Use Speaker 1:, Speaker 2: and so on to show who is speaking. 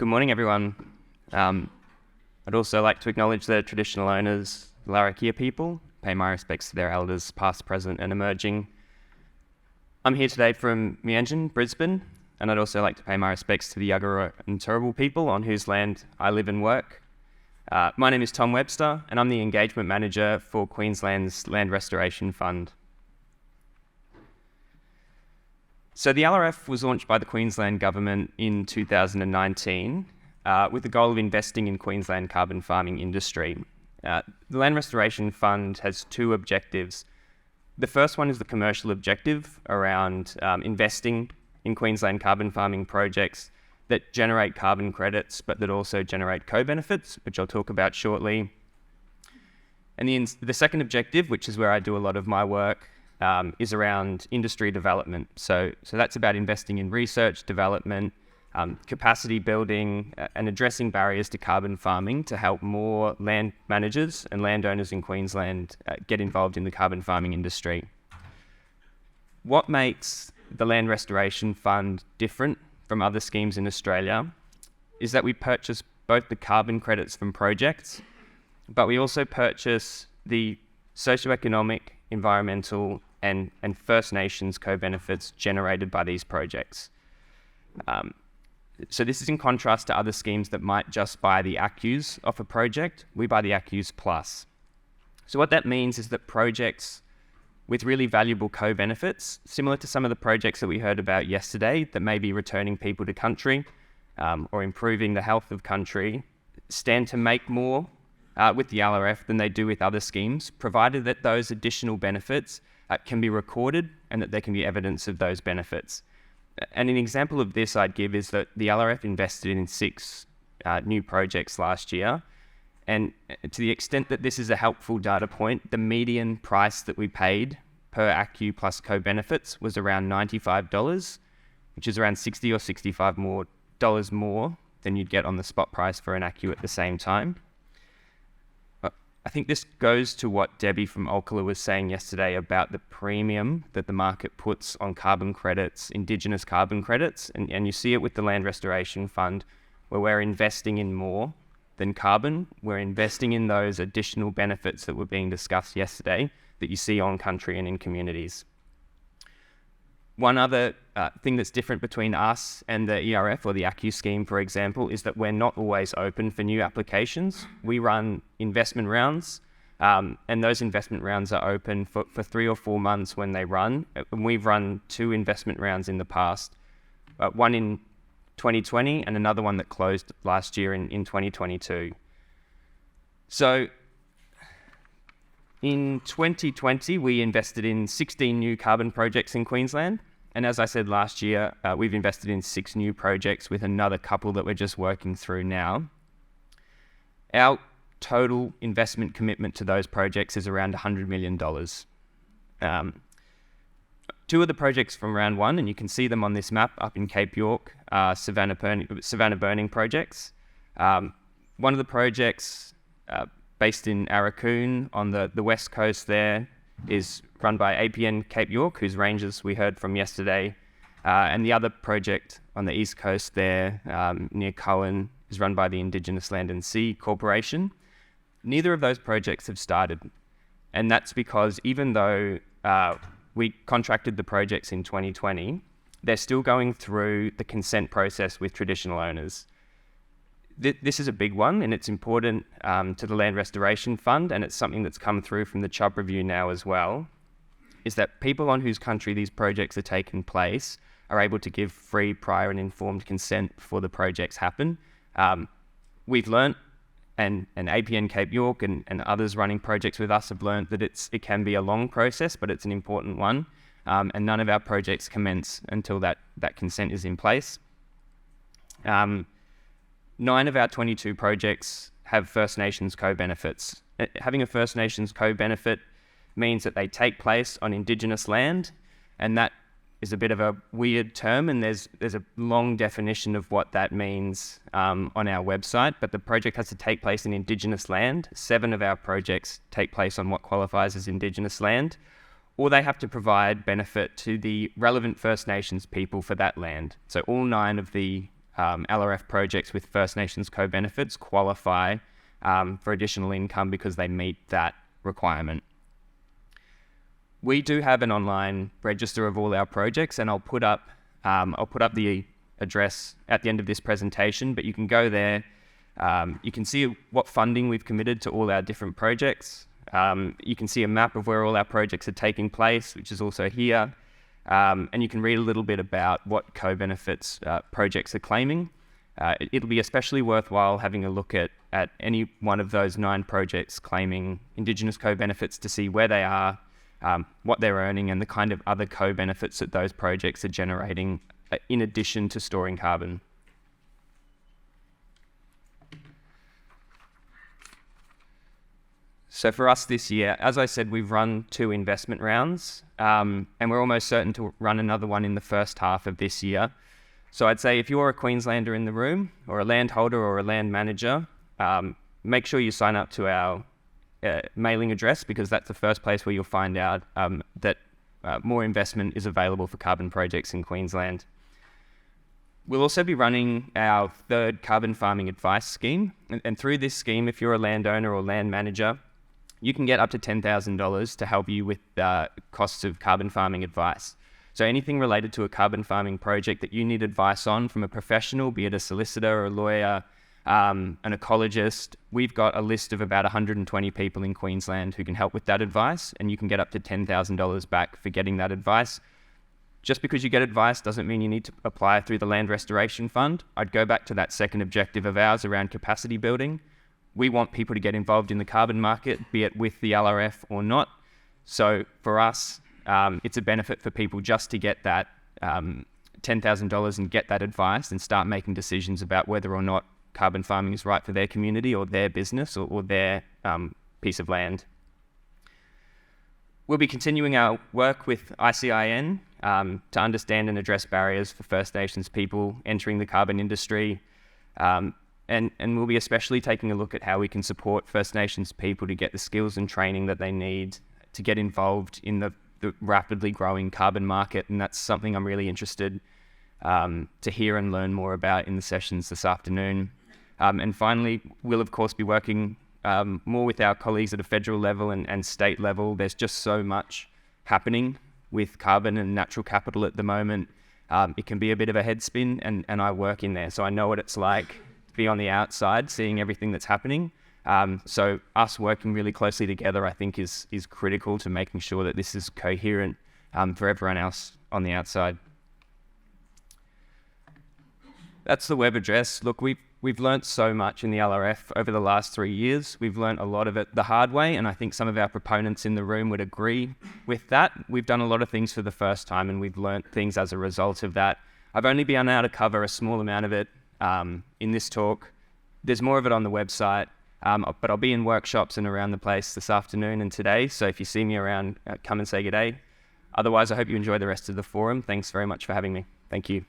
Speaker 1: Good morning, everyone. I'd also like to acknowledge the traditional owners, the Larrakia people, pay my respects to their elders, past, present, and emerging. I'm here today from Meanjin, Brisbane, and I'd also like to pay my respects to the Yagara and Turrbal people on whose land I live and work. My name is Tom Webster, and I'm the Engagement Manager for Queensland's Land Restoration Fund. So the LRF was launched by the Queensland Government in 2019 with the goal of investing in Queensland carbon farming industry. The Land Restoration Fund has two objectives. The first one is the commercial objective around investing in Queensland carbon farming projects that generate carbon credits, but that also generate co-benefits, which I'll talk about shortly. And the second objective, which is where I do a lot of my work, is around industry development. So that's about investing in research, development, capacity building, and addressing barriers to carbon farming to help more land managers and landowners in Queensland get involved in the carbon farming industry. What makes the Land Restoration Fund different from other schemes in Australia is that we purchase both the carbon credits from projects, but we also purchase the socioeconomic, environmental, and First Nations co-benefits generated by these projects. So this is in contrast to other schemes that might just buy the ACCUs off a project. We buy the ACCUs plus. So what that means is that projects with really valuable co-benefits, similar to some of the projects that we heard about yesterday that may be returning people to country or improving the health of country, stand to make more with the LRF than they do with other schemes, provided that those additional benefits can be recorded and that there can be evidence of those benefits. And an example of this I'd give is that the LRF invested in 6 new projects last year. And to the extent that this is a helpful data point, the median price that we paid per ACCU plus co-benefits was around $95, which is around $60 or $65 more than you'd get on the spot price for an ACCU at the same time. I think this goes to what Debbie from Olcala was saying yesterday about the premium that the market puts on carbon credits, Indigenous carbon credits, and you see it with the Land Restoration Fund, where we're investing in more than carbon. We're investing in those additional benefits that were being discussed yesterday that you see on country and in communities. One other thing that's different between us and the ERF or the ACCU scheme, for example, is that we're not always open for new applications. We run investment rounds, and those investment rounds are open for 3 or 4 months when they run. And we've run 2 investment rounds in the past, one in 2020 and another one that closed last year in 2022. So in 2020, we invested in 16 new carbon projects in Queensland. And as I said last year, we've invested in 6 new projects with another couple that we're just working through now. Our total investment commitment to those projects is around $100 million. 2 of the projects from round 1, and you can see them on this map up in Cape York, are Savanna burning projects. One of the projects based in Arakoon on the west coast there is run by APN Cape York, whose rangers we heard from yesterday. And the other project on the east coast there near Cohen is run by the Indigenous Land and Sea Corporation. Neither of those projects have started. And that's because even though we contracted the projects in 2020, they're still going through the consent process with traditional owners. This is a big one, and it's important to the Land Restoration Fund, and it's something that's come through from the Chubb review now as well, is that people on whose country these projects are taking place are able to give free, prior and informed consent before the projects happen. We've learnt, and APN Cape York and others running projects with us have learnt that it can be a long process, but it's an important one, and none of our projects commence until that consent is in place. 9 of our 22 projects have First Nations co-benefits. Having a First Nations co-benefit means that they take place on Indigenous land, and that is a bit of a weird term, and there's a long definition of what that means on our website, but the project has to take place in Indigenous land. 7 of our projects take place on what qualifies as Indigenous land, or they have to provide benefit to the relevant First Nations people for that land. So all 9 of the LRF projects with First Nations co-benefits qualify for additional income because they meet that requirement. We do have an online register of all our projects, and I'll put up the address at the end of this presentation, but you can go there. You can see what funding we've committed to all our different projects. You can see a map of where all our projects are taking place, which is also here. And you can read a little bit about what co-benefits projects are claiming. It'll be especially worthwhile having a look at any one of those 9 projects claiming Indigenous co-benefits to see where they are, what they're earning, and the kind of other co-benefits that those projects are generating in addition to storing carbon. So for us this year, as I said, we've run 2 investment rounds, and we're almost certain to run another one in the first half of this year. So I'd say if you're a Queenslander in the room, or a landholder or a land manager, make sure you sign up to our mailing address, because that's the first place where you'll find out that more investment is available for carbon projects in Queensland. We'll also be running our 3rd carbon farming advice scheme, and through this scheme, if you're a landowner or land manager, you can get up to $10,000 to help you with costs of carbon farming advice. So anything related to a carbon farming project that you need advice on from a professional, be it a solicitor or a lawyer, an ecologist, we've got a list of about 120 people in Queensland who can help with that advice, and you can get up to $10,000 back for getting that advice. Just because you get advice doesn't mean you need to apply through the Land Restoration Fund. I'd go back to that second objective of ours around capacity building. We want people to get involved in the carbon market, be it with the LRF or not. So for us, it's a benefit for people just to get that $10,000 and get that advice and start making decisions about whether or not carbon farming is right for their community or their business or their piece of land. We'll be continuing our work with ICIN to understand and address barriers for First Nations people entering the carbon industry. And we'll be especially taking a look at how we can support First Nations people to get the skills and training that they need to get involved in the rapidly growing carbon market. And that's something I'm really interested to hear and learn more about in the sessions this afternoon. And finally, we'll of course be working more with our colleagues at a federal level and state level. There's just so much happening with carbon and natural capital at the moment. It can be a bit of a head spin, and I work in there, so I know what it's like to be on the outside, seeing everything that's happening. So us working really closely together, I think, is critical to making sure that this is coherent for everyone else on the outside. That's the web address. Look, we've learnt so much in the LRF over the last 3 years. We've learnt a lot of it the hard way, and I think some of our proponents in the room would agree with that. We've done a lot of things for the first time, and we've learnt things as a result of that. I've only been able to cover a small amount of it in this talk. There's more of it on the website, but I'll be in workshops and around the place this afternoon and today, so if you see me around, come and say good day. Otherwise, I hope you enjoy the rest of the forum. Thanks very much for having me. Thank you.